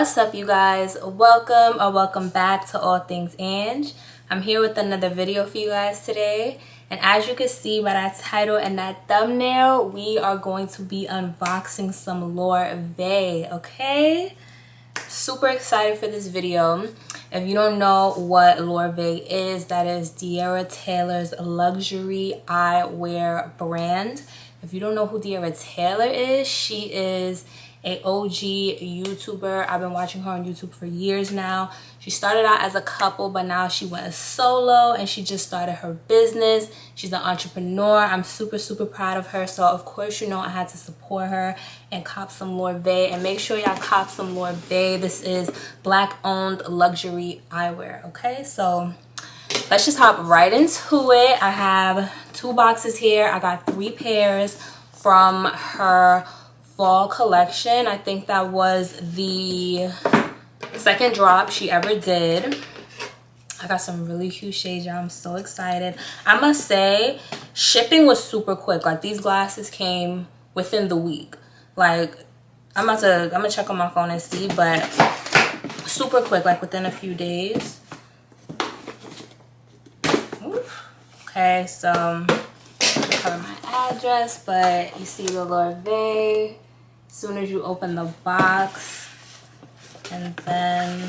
What's up, you guys? Welcome or welcome back to All Things Ange. I'm here with another video for you guys today, and as you can see by that title and that thumbnail, we are going to be unboxing some LORVAE, okay? Super excited for this video. If you don't know what LORVAE is, that is De'Ara Taylor's luxury eyewear brand. If you don't know who De'Ara Taylor is, she is a OG YouTuber. I've been watching her on YouTube for years now. She started out as a couple, but now she went solo and she just started her business. She's an entrepreneur. I'm super proud of her. So of course, you know, I had to support her and cop some LORVAE, and make sure y'all cop some LORVAE. This is black owned luxury eyewear. Okay, so let's just hop right into it. I have 2 boxes here. I got 3 pairs from her fall collection. I think that was the second drop she ever did. I got some really cute shades, y'all. I'm so excited. I must say, shipping was super quick. Like, these glasses came within the week. Like, I'm gonna check on my phone and see, but super quick, like within a few days. Oof. Okay, so cover my address, but you see the LORVAE as soon as you open the box, and then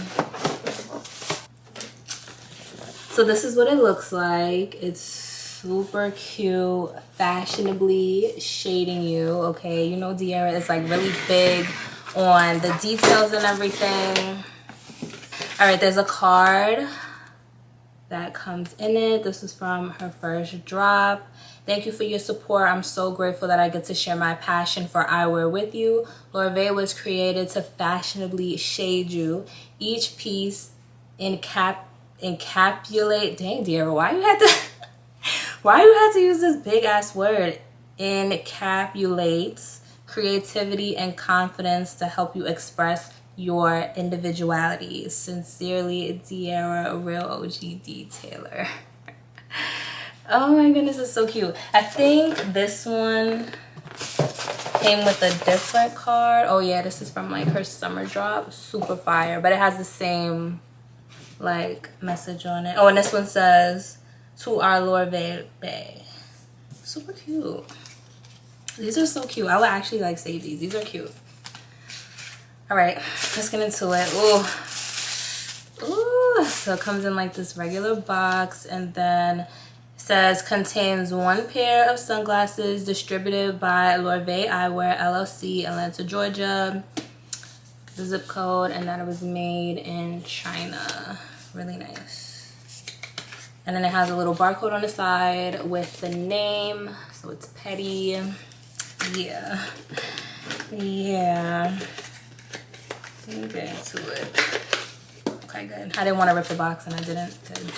so this is what it looks like. It's super cute, fashionably shading you. Okay, you know De'Ara is like really big on the details and everything. All right, there's a card that comes in it. This is from her first drop. Thank you for your support. I'm so grateful that I get to share my passion for eyewear with you. LORVAE was created to fashionably shade you. Each piece encapsulate. Dang, De'Ara, why you had to use this big ass word? Encapsulates creativity and confidence to help you express your individuality. Sincerely, De'Ara, real OG Taylor. Oh my goodness, it's so cute. I think this one came with a different card. Oh yeah, this is from like her summer drop. Super fire, but it has the same like message on it. Oh, and this one says, to our LORVAE. Super cute. These are so cute. I would actually like save these. These are cute. All right, let's get into it. Ooh. So it comes in like this regular box, and then says contains 1 pair of sunglasses distributed by LORVAE Eyewear LLC, Atlanta, Georgia. The zip code, and that it was made in China. Really nice. And then it has a little barcode on the side with the name, so it's Petty. Yeah. Let me get into it. Okay, good. I didn't want to rip the box and I didn't. Good.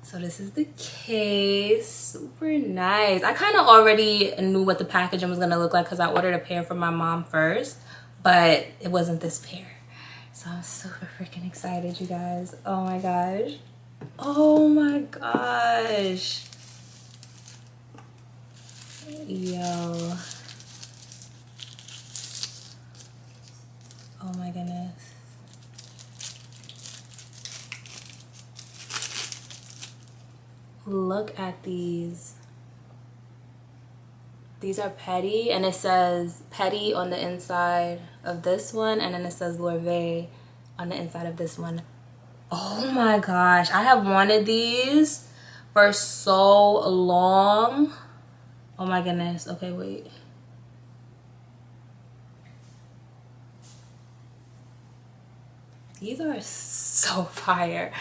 So this is the case. Super nice. I kind of already knew what the packaging was going to look like because I ordered a pair from my mom first, but it wasn't this pair. So I'm super freaking excited, you guys. Oh my gosh. Oh my gosh. Yo. Oh my goodness. Look at these. These are Petty, and it says Petty on the inside of this one, and then it says LORVAE on the inside of this one. Oh my gosh, I have wanted these for so long. Oh my goodness. Okay, wait. These are so fire.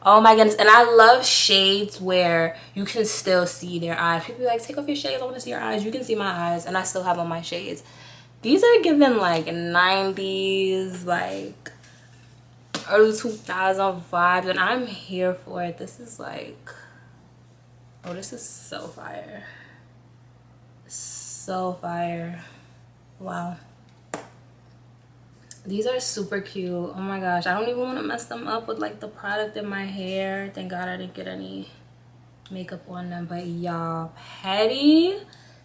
Oh my goodness. And I love shades where you can still see their eyes. People be like, take off your shades, I want to see your eyes. You can see my eyes, and I still have on my shades. These are giving like 90s, like early 2000 vibes, and I'm here for it. This is like, oh, this is so fire. So fire. Wow. These are super cute. Oh my gosh, I don't even want to mess them up with like the product in my hair. Thank God I didn't get any makeup on them. But y'all, Petty,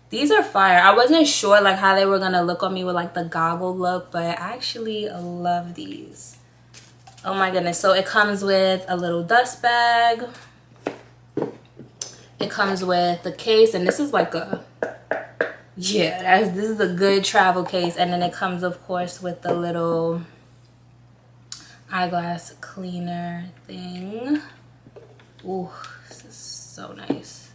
These are fire. I wasn't sure like how they were gonna look on me with like the goggle look, but I actually love these. Oh my goodness. So it comes with a little dust bag. It comes with the case, and this is like a, yeah, this is a good travel case. And then it comes, of course, with the little eyeglass cleaner thing. Ooh, this is so nice.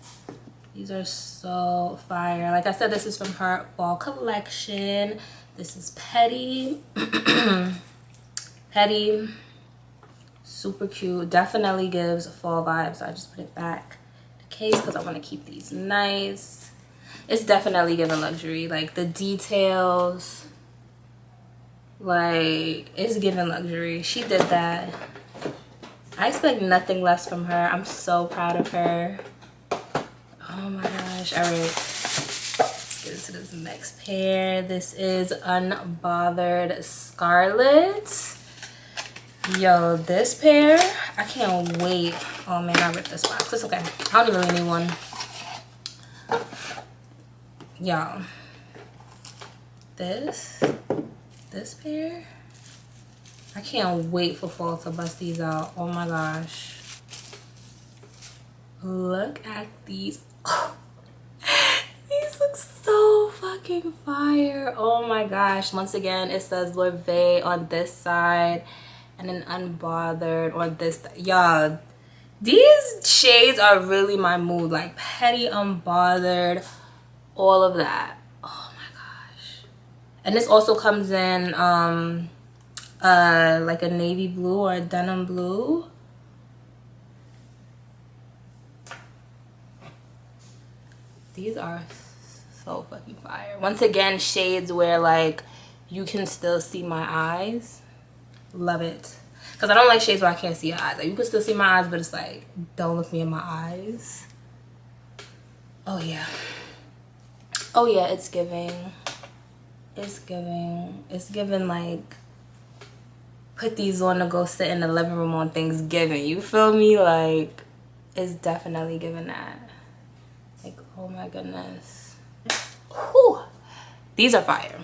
These are so fire. Like I said, this is from her fall collection. This is Petty. Petty. Super cute. Definitely gives fall vibes. So I just put it back in the case because I want to keep these nice. It's definitely giving luxury. Like the details. Like, it's giving luxury. She did that. I expect nothing less from her. I'm so proud of her. Oh my gosh. All right. Let's get into this next pair. This is Unbothered Scarlet. Yo, this pair, I can't wait. Oh man, I ripped this box. It's okay. I don't even really need one. Y'all. This pair, I can't wait for fall to bust these out. Oh my gosh. Look at these. Oh, these look so fucking fire. Oh my gosh. Once again, it says LORVAE on this side and then Unbothered on this. Y'all, these shades are really my mood. Like Petty, Unbothered, all of that. Oh my gosh. And this also comes in like a navy blue or a denim blue. These are so fucking fire. Once again, shades where like you can still see my eyes. Love it. Because I don't like shades where I can't see your eyes. Like, you can still see my eyes, but it's like, don't look me in my eyes. Oh yeah. Oh yeah, it's giving. It's giving like, put these on to go sit in the living room on Thanksgiving. You feel me? Like, it's definitely giving that. Like, oh my goodness. Whew. These are fire.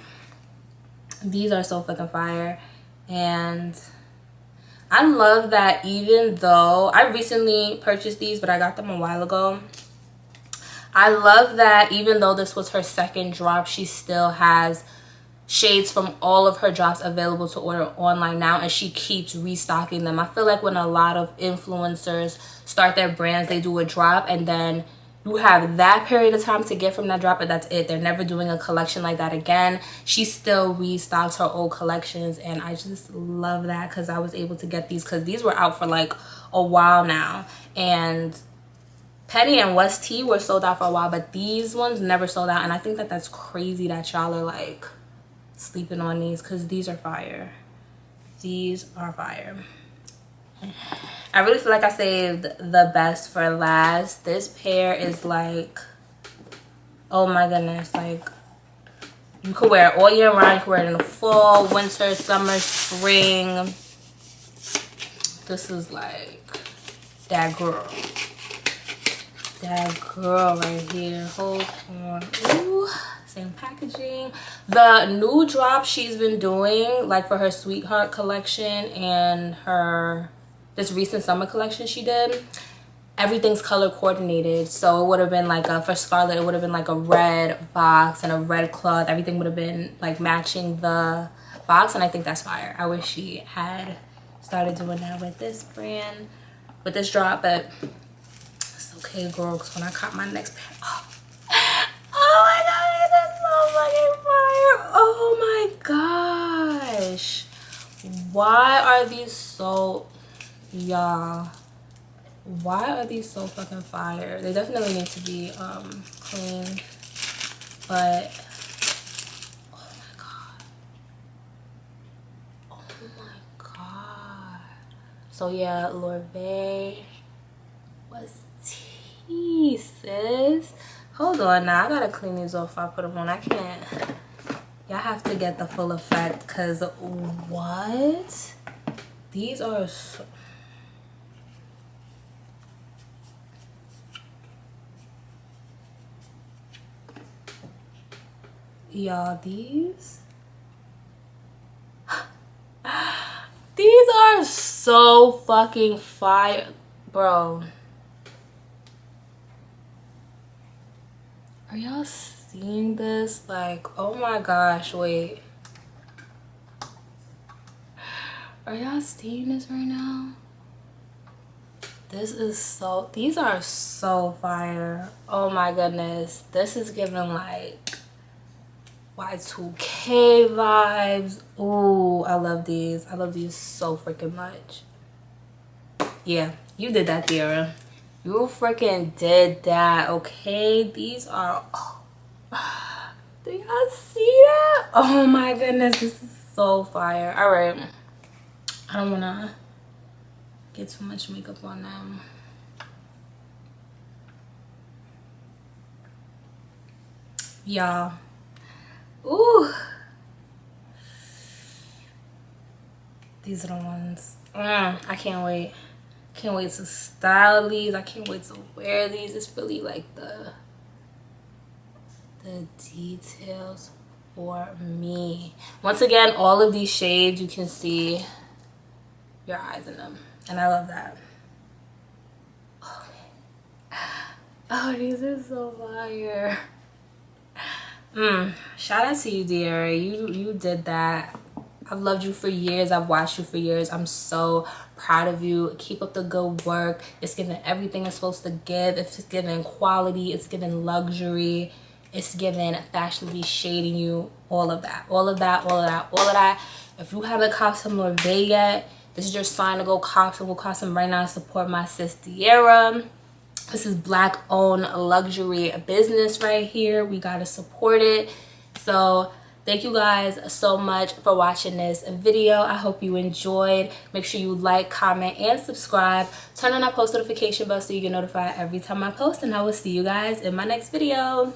These are so fucking fire. And I love that even though I recently purchased these, but I got them a while ago. I love that even though this was her second drop, she still has shades from all of her drops available to order online now, and she keeps restocking them. I feel like when a lot of influencers start their brands, they do a drop and then you have that period of time to get from that drop, but that's it. They're never doing a collection like that again. She still restocks her old collections, and I just love that because I was able to get these because these were out for like a while now. And Petty and West T were sold out for a while, but these ones never sold out. And I think that that's crazy that y'all are like sleeping on these because these are fire. These are fire. I really feel like I saved the best for last. This pair is like, oh my goodness, like you could wear it all year round. You could wear it in the fall, winter, summer, spring. This is like that girl. That girl right here. Hold on. Ooh, same packaging. The new drop she's been doing, like for her Sweetheart collection and her this recent summer collection she did, everything's color coordinated. So it would have been like for Scarlet, it would have been like a red box and a red cloth. Everything would have been like matching the box, and I think that's fire. I wish she had started doing that with this brand, with this drop, but it's okay, girl, because when I caught my next pair, oh my god, that's so fucking fire. Oh my gosh, why are these so, y'all, why are these so fucking fire? They definitely need to be cleaned, but oh my god, oh my god. So yeah, LORVAE was tea, sis. Hold on now, I gotta clean these off. I put them on. I can't, y'all have to get the full effect, because what, these are so, Y'all, these these are so fucking fire, bro. Are y'all seeing this? Like, oh my gosh, wait. Are y'all seeing this right now? This is so, these are so fire. Oh my goodness. This is giving like Y2K vibes. Ooh, I love these. I love these so freaking much. Yeah, you did that, Tiara. You freaking did that, okay? These are, oh, do y'all see that? Oh my goodness, this is so fire. All right, I don't wanna get too much makeup on them. Y'all, ooh, these are the ones. I can't wait. Can't wait to style these. I can't wait to wear these. It's really like the details for me. Once again, all of these shades, you can see your eyes in them, and I love that. Oh, these are so fire. Shout out to you, dear. You did that. I've loved you for years. I've watched you for years. I'm so proud of you. Keep up the good work. It's giving everything it's supposed to give. It's giving quality. It's giving luxury. It's giving fashionably shading you. All of that. All of that. All of that. All of that. If you haven't copped some LORVAE yet, this is your sign to go cop some. Go cop some right now. Support my sis Tiara. This is black owned luxury business right here. We gotta support it. So thank you guys so much for watching this video. I hope you enjoyed. Make sure you like, comment, and subscribe. Turn on that post notification bell so you get notified every time I post, and I will see you guys in my next video.